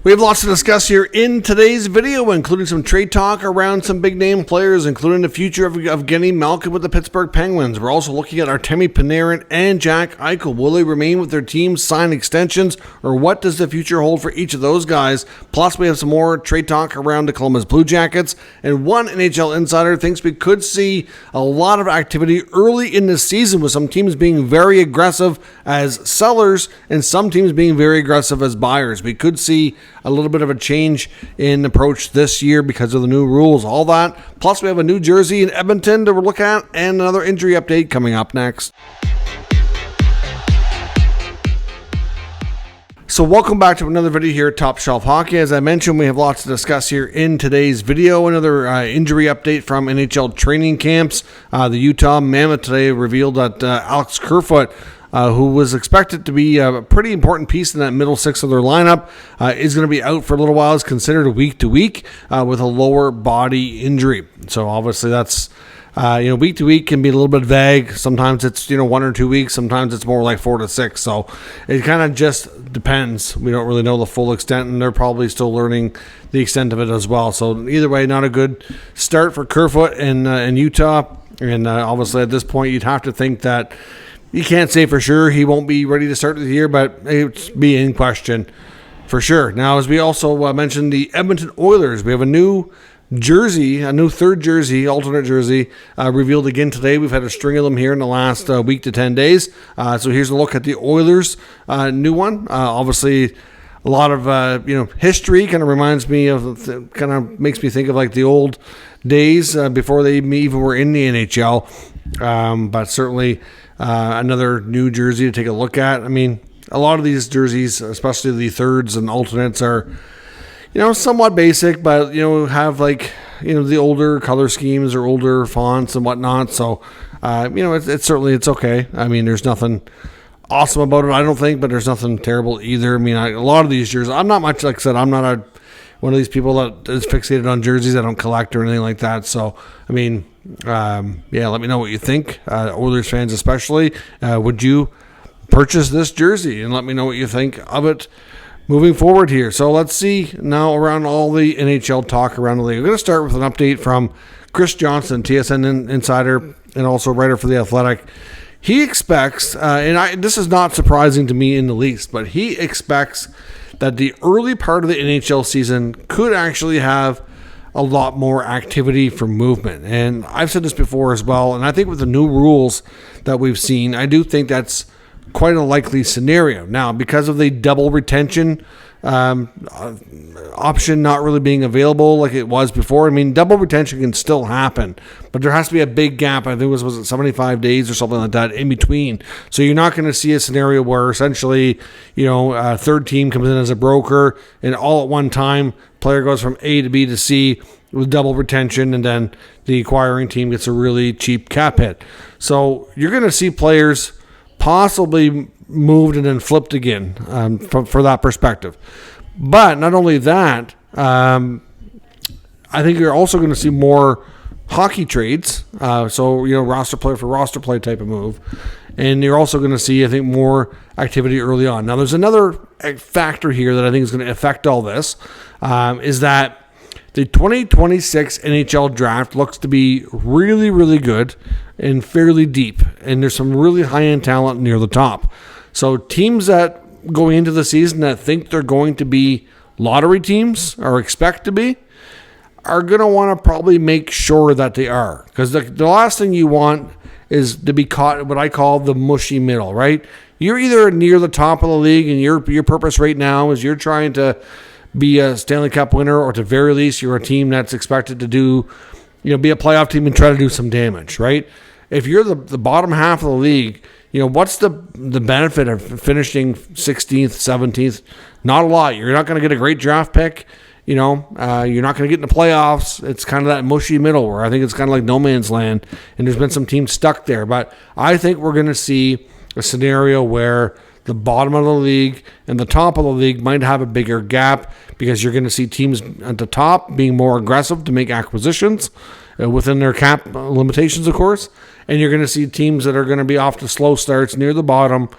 We have lots to discuss here in today's video, including some trade talk around some big-name players, including the future of getting Malkin with the Pittsburgh Penguins. We're also looking at Artemi Panarin and Jack Eichel. Will they remain with their teams, sign extensions, or what does the future hold for each of those guys? Plus, we have some more trade talk around the Columbus Blue Jackets, and one NHL insider thinks we could see a lot of activity early in the season, with some teams being very aggressive as sellers and some teams being very aggressive as buyers. We could see a little bit of a change in approach this year because of the new rules, all that. Plus, we have a new jersey in Edmonton to look at and another injury update coming up next. So welcome back to another video here at Top Shelf Hockey. As I mentioned, we have lots to discuss here in today's video. Another injury update from NHL training camps. The Utah Mammoth today revealed that Alex Kerfoot, who was expected to be a pretty important piece in that middle six of their lineup, is going to be out for a little while. Is considered week to week with a lower body injury. So obviously that's week to week can be a little bit vague. Sometimes it's 1 or 2 weeks. Sometimes it's more like 4 to 6. So it kind of just depends. We don't really know the full extent, and they're probably still learning the extent of it as well. So either way, not a good start for Kerfoot in Utah. And obviously at this point, you'd have to think that you can't say for sure he won't be ready to start the year, but it's be in question for sure. Now, as we also mentioned, the Edmonton Oilers, we have a new jersey, a new third jersey, alternate jersey, revealed again today. We've had a string of them here in the last week to 10 days. So here's a look at the Oilers' new one. Obviously, a lot of history. Kind of reminds me of, kind of makes me think of like the old days before they even were in the NHL. But certainly another new jersey to take a look at. I mean, a lot of these jerseys, especially the thirds and alternates, are somewhat basic, but have the older color schemes or older fonts and whatnot. So it's okay. I mean, there's nothing awesome about it, I don't think, but there's nothing terrible either. I mean, a lot of these jerseys, I'm not much, like I said, I'm not one of these people that is fixated on jerseys. I don't collect or anything like that. So I mean, let me know what you think, Oilers fans especially. Would you purchase this jersey? And let me know what you think of it moving forward here. So let's see now around all the NHL talk around the league. We're going to start with an update from Chris Johnson, TSN insider and also writer for The Athletic. He expects, this is not surprising to me in the least, but he expects that the early part of the NHL season could actually have a lot more activity for movement. And I've said this before as well, and I think with the new rules that we've seen, I do think that's quite a likely scenario. Now, because of the double retention option not really being available like it was before, I mean, double retention can still happen, but there has to be a big gap. I think it was 75 days or something like that in between. So you're not going to see a scenario where essentially, a third team comes in as a broker and all at one time, player goes from A to B to C with double retention, and then the acquiring team gets a really cheap cap hit. So you're going to see players possibly moved and then flipped again for that perspective. But not only that, I think you're also going to see more hockey trades. Roster player for roster play type of move. And you're also going to see, I think, more activity early on. Now, there's another factor here that I think is going to affect all this, is that the 2026 NHL draft looks to be really, really good and fairly deep. And there's some really high-end talent near the top. So teams that going into the season that think they're going to be lottery teams or expect to be are going to want to probably make sure that they are. Because the last thing you want is to be caught what I call the mushy middle, right? You're either near the top of the league, and your purpose right now is you're trying to be a Stanley Cup winner, or at the very least, you're a team that's expected to do, be a playoff team and try to do some damage, right? If you're the bottom half of the league, what's the benefit of finishing 16th, 17th? Not a lot. You're not going to get a great draft pick. You're not going to get in the playoffs. It's kind of that mushy middle where I think it's kind of like no man's land, and there's been some teams stuck there. But I think we're going to see a scenario where the bottom of the league and the top of the league might have a bigger gap, because you're going to see teams at the top being more aggressive to make acquisitions within their cap limitations, of course. And you're going to see teams that are going to be off to slow starts near the bottom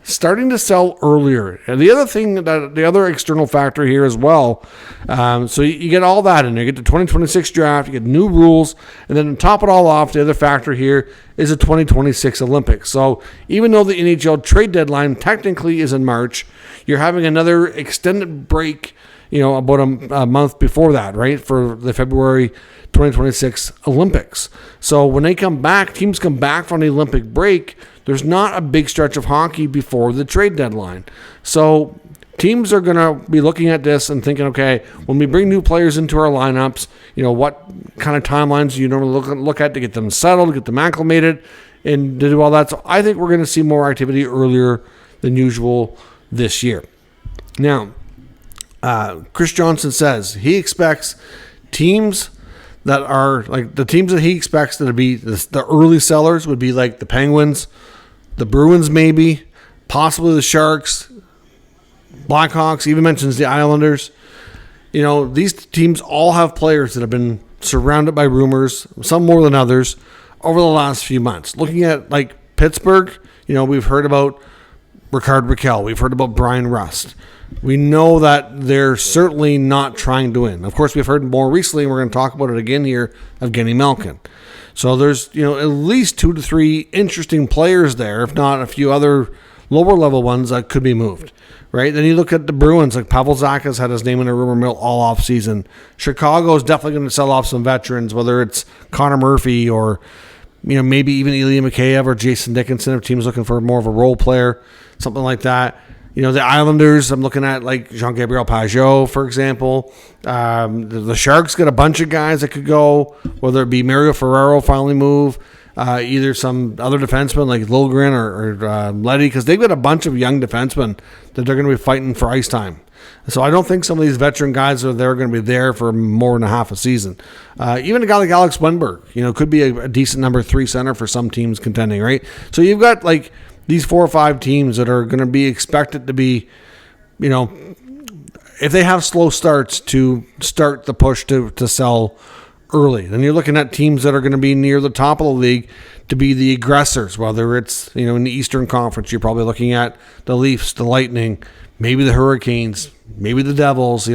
starting to sell earlier. And the other external factor here as well. So you get all that in there. You get the 2026 draft, you get new rules, and then to top it all off, the other factor here is the 2026 Olympics. So even though the NHL trade deadline technically is in March, you're having another extended break, about a month before that, right? For the February 2026 Olympics. So when they come back, teams come back from the Olympic break, there's not a big stretch of hockey before the trade deadline. So teams are going to be looking at this and thinking, okay, when we bring new players into our lineups, what kind of timelines do you normally look at to get them settled, to get them acclimated, and to do all that. So I think we're going to see more activity earlier than usual this year. Now, Chris Johnson says he expects teams that are like the teams that he expects to be the early sellers would be like the Penguins, the Bruins, maybe, possibly the Sharks, Blackhawks, even mentions the Islanders. These teams all have players that have been surrounded by rumors, some more than others, over the last few months. Looking at like Pittsburgh, we've heard about Rickard Rakell. We've heard about Brian Rust. We know that they're certainly not trying to win. Of course, we've heard more recently, and we're going to talk about it again here, of Evgeny Malkin. So there's, at least 2 to 3 interesting players there, if not a few other lower level ones that could be moved, right? Then you look at the Bruins, like Pavel Zacha's had his name in a rumor mill all off season. Chicago's definitely going to sell off some veterans, whether it's Connor Murphy or, maybe even Ilya Mikheyev or Jason Dickinson if team's looking for more of a role player, something like that. The Islanders, I'm looking at like Jean-Gabriel Pageau, for example. The Sharks got a bunch of guys that could go, whether it be Mario Ferraro finally move, either some other defensemen like Lilgren or Leddy, because they've got a bunch of young defensemen that they're going to be fighting for ice time. So I don't think some of these veteran guys are going to be there for more than a half a season. Even a guy like Alex Wenberg, could be a decent number 3 center for some teams contending, right? So you've got like these 4 or 5 teams that are going to be expected to be, if they have slow starts, to start the push to sell early. Then you're looking at teams that are going to be near the top of the league to be the aggressors, whether it's, in the Eastern Conference, you're probably looking at the Leafs, the Lightning, maybe the Hurricanes, maybe the Devils,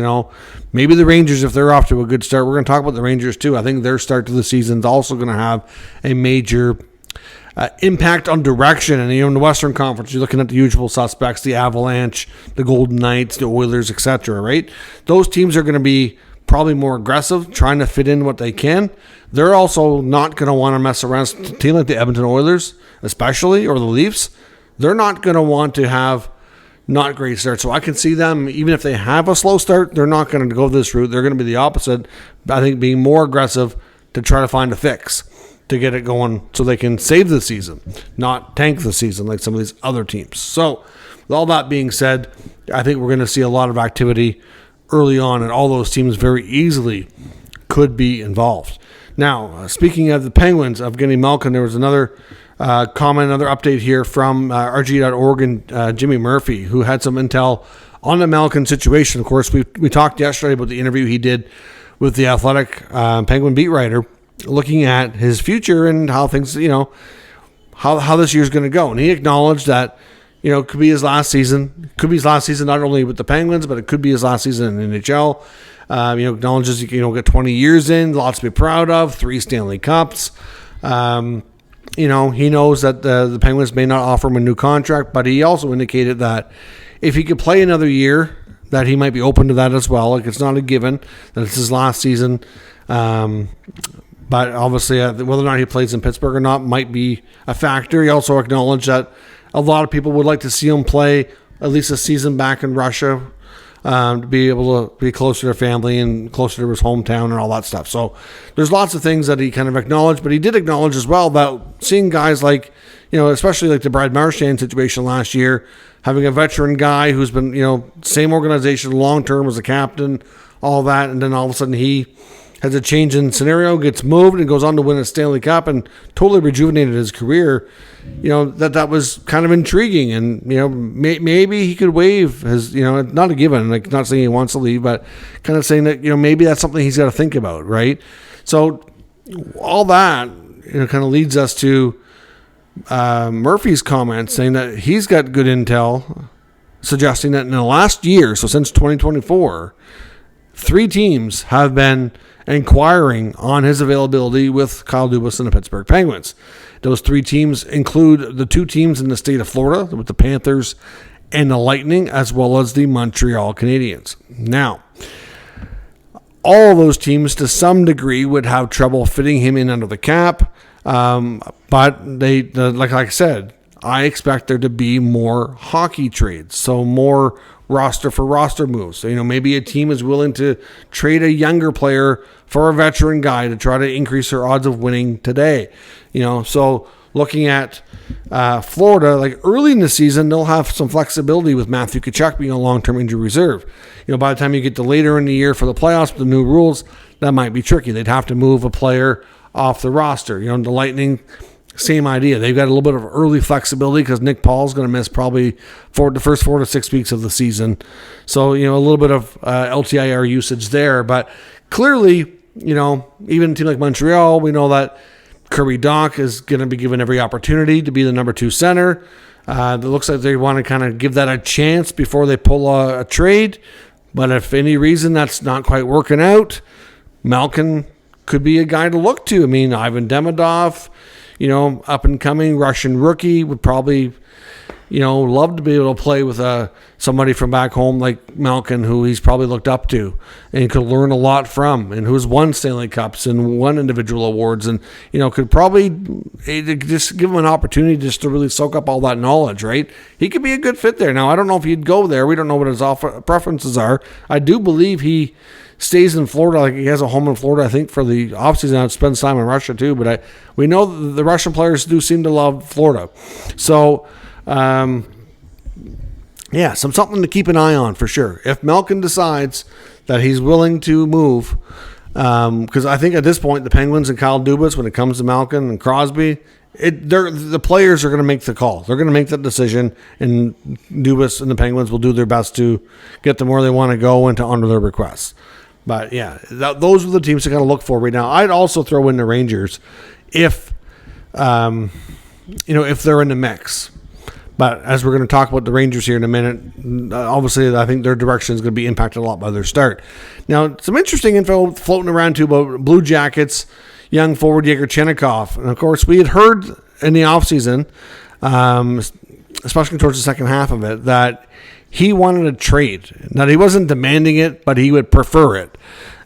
maybe the Rangers if they're off to a good start. We're going to talk about the Rangers too. I think their start to the season is also going to have a major impact on direction. And in the Western Conference, you're looking at the usual suspects, the Avalanche, the Golden Knights, the Oilers, etc., right? Those teams are going to be probably more aggressive, trying to fit in what they can. They're also not going to want to mess around. A team like the Edmonton Oilers, especially, or the Leafs, they're not going to want to have not great starts. So I can see them, even if they have a slow start, they're not going to go this route. They're going to be the opposite, I think, being more aggressive to try to find a fix to get it going so they can save the season, not tank the season like some of these other teams. So with all that being said, I think we're going to see a lot of activity early on, and all those teams very easily could be involved. Now, speaking of the Penguins, of Evgeny Malkin, there was another comment, another update here from RG.org and Jimmy Murphy, who had some intel on the Malkin situation. Of course, we talked yesterday about the interview he did with the Athletic Penguin beat writer, looking at his future and how things, how this year's going to go. And he acknowledged that, it could be his last season. It could be his last season not only with the Penguins, but it could be his last season in the NHL. Acknowledges, get 20 years in, lots to be proud of, 3 Stanley Cups. He knows that the Penguins may not offer him a new contract, but he also indicated that if he could play another year, that he might be open to that as well. Like, it's not a given that it's his last season. But obviously, whether or not he plays in Pittsburgh or not might be a factor. He also acknowledged that a lot of people would like to see him play at least a season back in Russia, to be able to be closer to family and closer to his hometown and all that stuff. So there's lots of things that he kind of acknowledged, but he did acknowledge as well that seeing guys like, especially like the Brad Marchand situation last year, having a veteran guy who's been, same organization long-term as a captain, all that, and then all of a sudden he has a change in scenario, gets moved, and goes on to win a Stanley Cup and totally rejuvenated his career. That was kind of intriguing, and maybe he could waive his, not a given, like not saying he wants to leave, but kind of saying that maybe that's something he's got to think about, right? So all that kind of leads us to Murphy's comment saying that he's got good intel, suggesting that in the last year, so since 2024, 3 teams have been inquiring on his availability with Kyle Dubas and the Pittsburgh Penguins. Those 3 teams include the 2 teams in the state of Florida, with the Panthers and the Lightning, as well as the Montreal Canadiens. Now, all of those teams to some degree would have trouble fitting him in under the cap, but like I said, I expect there to be more hockey trades, so more roster for roster moves. So, maybe a team is willing to trade a younger player for a veteran guy to try to increase their odds of winning today. So looking at Florida, like early in the season, they'll have some flexibility with Matthew Tkachuk being a long-term injury reserve. By the time you get to later in the year for the playoffs with the new rules, that might be tricky. They'd have to move a player off the roster. The Lightning, same idea. They've got a little bit of early flexibility because Nick Paul's going to miss probably the first 4 to 6 weeks of the season. So, a little bit of LTIR usage there. But clearly, even a team like Montreal, we know that Kirby Dach is going to be given every opportunity to be the number 2 center. It looks like they want to kind of give that a chance before they pull a trade. But if any reason that's not quite working out, Malkin could be a guy to look to. Ivan Demidov, up and coming Russian rookie, would probably, love to be able to play with somebody from back home like Malkin, who he's probably looked up to and could learn a lot from, and who's won Stanley Cups and won individual awards, and could probably just give him an opportunity just to really soak up all that knowledge. Right? He could be a good fit there. Now, I don't know if he'd go there. We don't know what his preferences are. I do believe he stays in Florida. Like, he has a home in Florida, I think, for the offseason. I'd spend time in Russia too, but we know the Russian players do seem to love Florida. So, something to keep an eye on for sure. If Malkin decides that he's willing to move, because I think at this point the Penguins and Kyle Dubas, when it comes to Malkin and Crosby, the players are going to make the call. They're going to make that decision, and Dubas and the Penguins will do their best to get them where they want to go and to honor their requests. But those are the teams to kind of look for right now. I'd also throw in the Rangers if they're in the mix. But as we're going to talk about the Rangers here in a minute, obviously I think their direction is going to be impacted a lot by their start. Now, some interesting info floating around too about Blue Jackets, young forward Yegor Chenikov. And of course, we had heard in the offseason, especially towards the second half of it, that he wanted a trade. Now, he wasn't demanding it, but he would prefer it.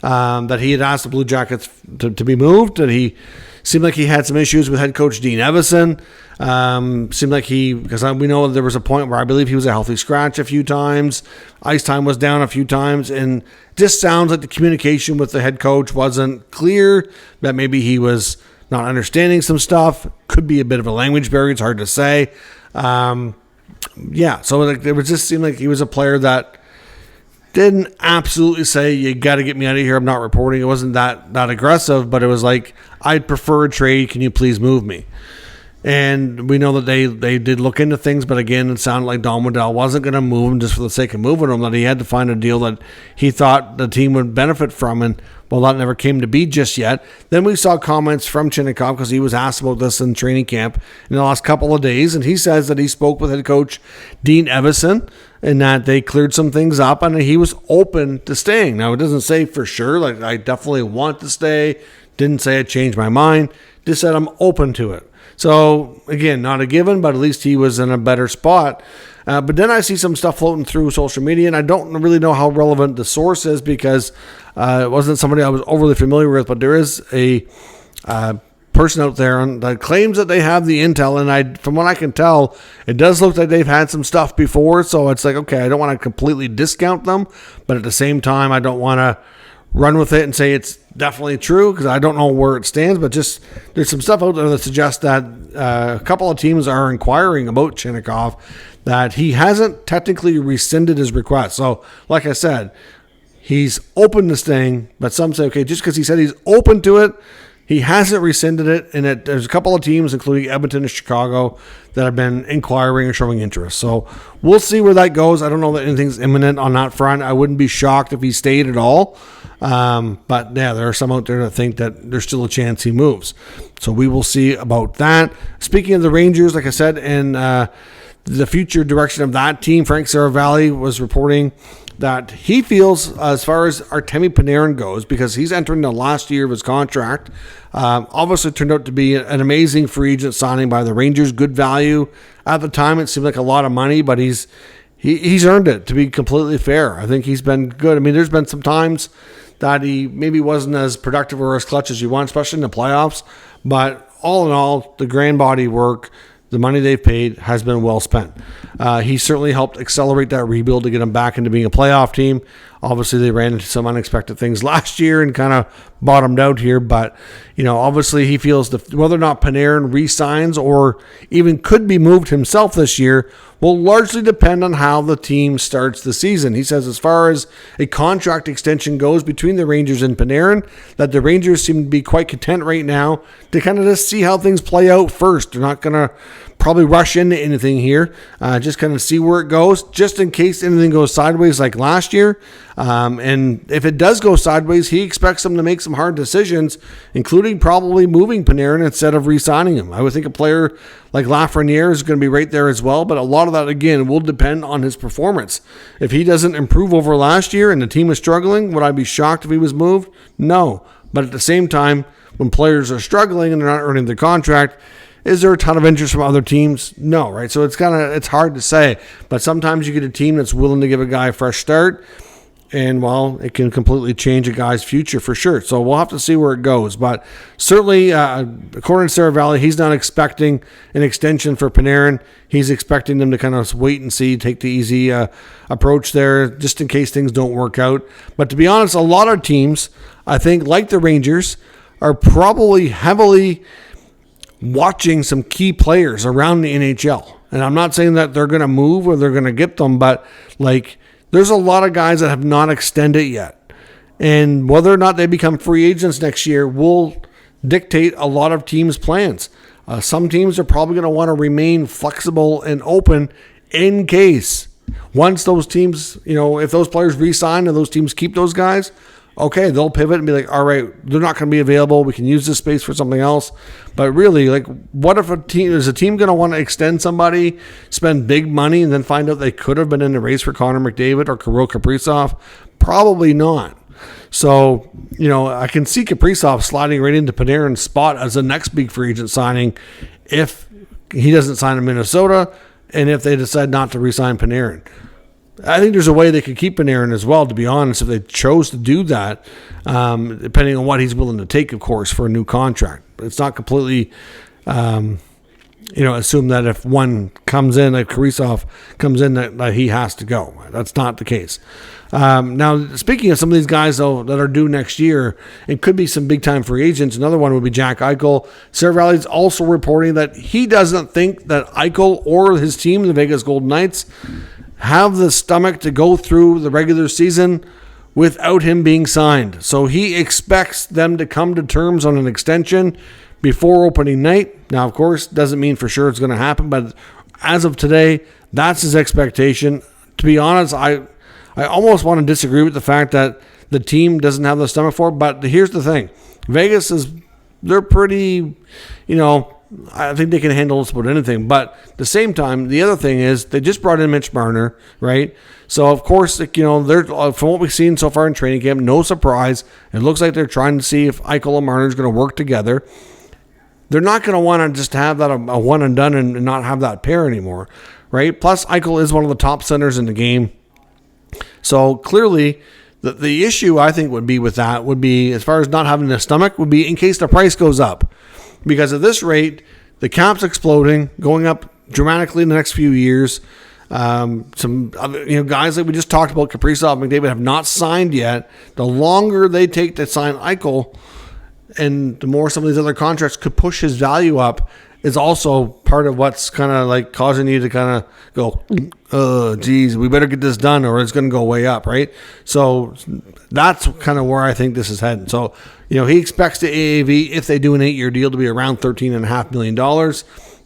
That he had asked the Blue Jackets to be moved, that he seemed like he had some issues with head coach Dean Evison. Seemed like because we know there was a point where I believe he was a healthy scratch a few times. Ice time was down a few times, and just sounds like the communication with the head coach wasn't clear, that maybe he was not understanding some stuff. Could be a bit of a language barrier. It's hard to say. So it just seemed like he was a player that didn't absolutely say, you got to get me out of here, I'm not reporting. It wasn't that aggressive, but it was like, I'd prefer a trade, can you please move me? And we know that they did look into things, but again, it sounded like Don Waddell wasn't going to move him just for the sake of moving him, that he had to find a deal that he thought the team would benefit from, and well, that never came to be just yet. Then we saw comments from Chenikov, because he was asked about this in training camp in the last couple of days, and he says that he spoke with head coach Dean Evison, and that they cleared some things up, and he was open to staying. Now, it doesn't say for sure, like, I definitely want to stay, didn't say I changed my mind, just said I'm open to it. So, again, not a given, but at least he was in a better spot. But then I see some stuff floating through social media, and I don't really know how relevant the source is, because it wasn't somebody I was overly familiar with, but there is a person out there that claims that they have the intel, and from what I can tell, it does look like they've had some stuff before, so it's like, okay, I don't want to completely discount them, but at the same time, I don't want to run with it and say it's definitely true, because I don't know where it stands, but just there's some stuff out there that suggests that a couple of teams are inquiring about Chenikov, that he hasn't technically rescinded his request. So, like I said, he's open to staying, but some say, okay, just because he said he's open to it, He hasn't rescinded it, and there's a couple of teams, including Edmonton and Chicago, that have been inquiring or showing interest. So we'll see where that goes. I don't know that anything's imminent on that front. I wouldn't be shocked if he stayed at all. But yeah, there are some out there that think that there's still a chance he moves. So we will see about that. Speaking of the Rangers, like I said, and the future direction of that team, Frank Saravalli was reporting that he feels, as far as Artemi Panarin goes, because he's entering the last year of his contract, obviously turned out to be an amazing free agent signing by the Rangers. Good value. At the time, it seemed like a lot of money, but he's earned it, to be completely fair. I think he's been good. I mean, there's been some times that he maybe wasn't as productive or as clutch as you want, especially in the playoffs. But all in all, the grand body work, the money they've paid has been well spent. He certainly helped accelerate that rebuild to get them back into being a playoff team. Obviously, they ran into some unexpected things last year and kind of bottomed out here. But, obviously he feels whether or not Panarin re-signs or even could be moved himself this year will largely depend on how the team starts the season. He says as far as a contract extension goes between the Rangers and Panarin, that the Rangers seem to be quite content right now to kind of just see how things play out first. They're not going to probably rush into anything here. Just kind of see where it goes, just in case anything goes sideways like last year. And if it does go sideways, he expects them to make some hard decisions, including probably moving Panarin instead of re-signing him. I would think a player like Lafreniere is going to be right there as well, but a lot of that, again, will depend on his performance. If he doesn't improve over last year and the team is struggling, would I be shocked if he was moved? No. But at the same time, when players are struggling and they're not earning their contract, is there a ton of interest from other teams? No, right? So it's hard to say. But sometimes you get a team that's willing to give a guy a fresh start, and, well, it can completely change a guy's future for sure. So we'll have to see where it goes. But certainly, according to Saravalli, he's not expecting an extension for Panarin. He's expecting them to kind of wait and see, take the easy approach there, just in case things don't work out. But to be honest, a lot of teams, I think, like the Rangers, are probably heavily watching some key players around the NHL. And I'm not saying that they're going to move or they're going to get them, but there's a lot of guys that have not extended yet. And whether or not they become free agents next year will dictate a lot of teams' plans. Some teams are probably going to want to remain flexible and open in case once those teams, if those players re-sign and those teams keep those guys, okay, they'll pivot and be like, all right, they're not going to be available. We can use this space for something else. But really, what if is a team going to want to extend somebody, spend big money, and then find out they could have been in the race for Connor McDavid or Kirill Kaprizov? Probably not. So, I can see Kaprizov sliding right into Panarin's spot as the next big free agent signing if he doesn't sign in Minnesota and if they decide not to re-sign Panarin. I think there's a way they could keep Panarin as well, to be honest, if they chose to do that, depending on what he's willing to take, of course, for a new contract. But it's not completely, assume that if one comes in, like Kaprizov comes in, that he has to go. That's not the case. Now, speaking of some of these guys, though, that are due next year, it could be some big-time free agents. Another one would be Jack Eichel. Saravalli's also reporting that he doesn't think that Eichel or his team, the Vegas Golden Knights, have the stomach to go through the regular season without him being signed. So he expects them to come to terms on an extension before opening night. Now, of course, doesn't mean for sure it's going to happen, but as of today, that's his expectation. To be honest, I almost want to disagree with the fact that the team doesn't have the stomach for it, but here's the thing. Vegas they're pretty, I think they can handle just about anything. But at the same time, the other thing is they just brought in Mitch Marner, right? So, of course, they're, from what we've seen so far in training camp, no surprise. It looks like they're trying to see if Eichel and Marner is going to work together. They're not going to want to just have that a one and done and not have that pair anymore, right? Plus, Eichel is one of the top centers in the game. So, clearly, the issue I think would be, as far as not having the stomach, would be in case the price goes up. Because at this rate, the cap's exploding, going up dramatically in the next few years. Some other, guys like we just talked about, Kaprizov and McDavid, have not signed yet. The longer they take to sign Eichel, and the more some of these other contracts could push his value up, is also part of what's kind of like causing you to kind of go, oh, geez, we better get this done or it's going to go way up, right? So that's kind of where I think this is heading. So, he expects the AAV, if they do an 8-year deal, to be around $13.5 million.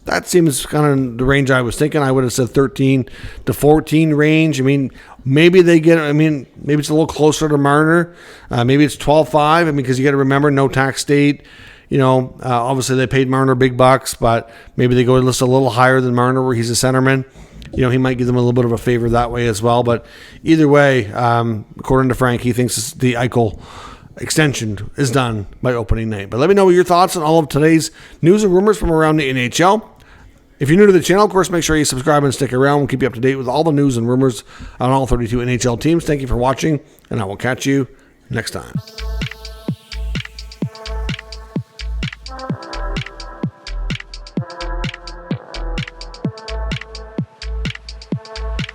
That seems kind of the range I was thinking. I would have said 13 to 14 range. Maybe they get, maybe it's a little closer to Marner. Maybe it's 12.5. Because you got to remember, no tax state. Obviously they paid Marner big bucks, but maybe they go list a little higher than Marner where he's a centerman. He might give them a little bit of a favor that way as well. But either way, according to Frank, he thinks the Eichel extension is done by opening night. But let me know your thoughts on all of today's news and rumors from around the NHL. If you're new to the channel, of course, make sure you subscribe and stick around. We'll keep you up to date with all the news and rumors on all 32 NHL teams. Thank you for watching, and I will catch you next time.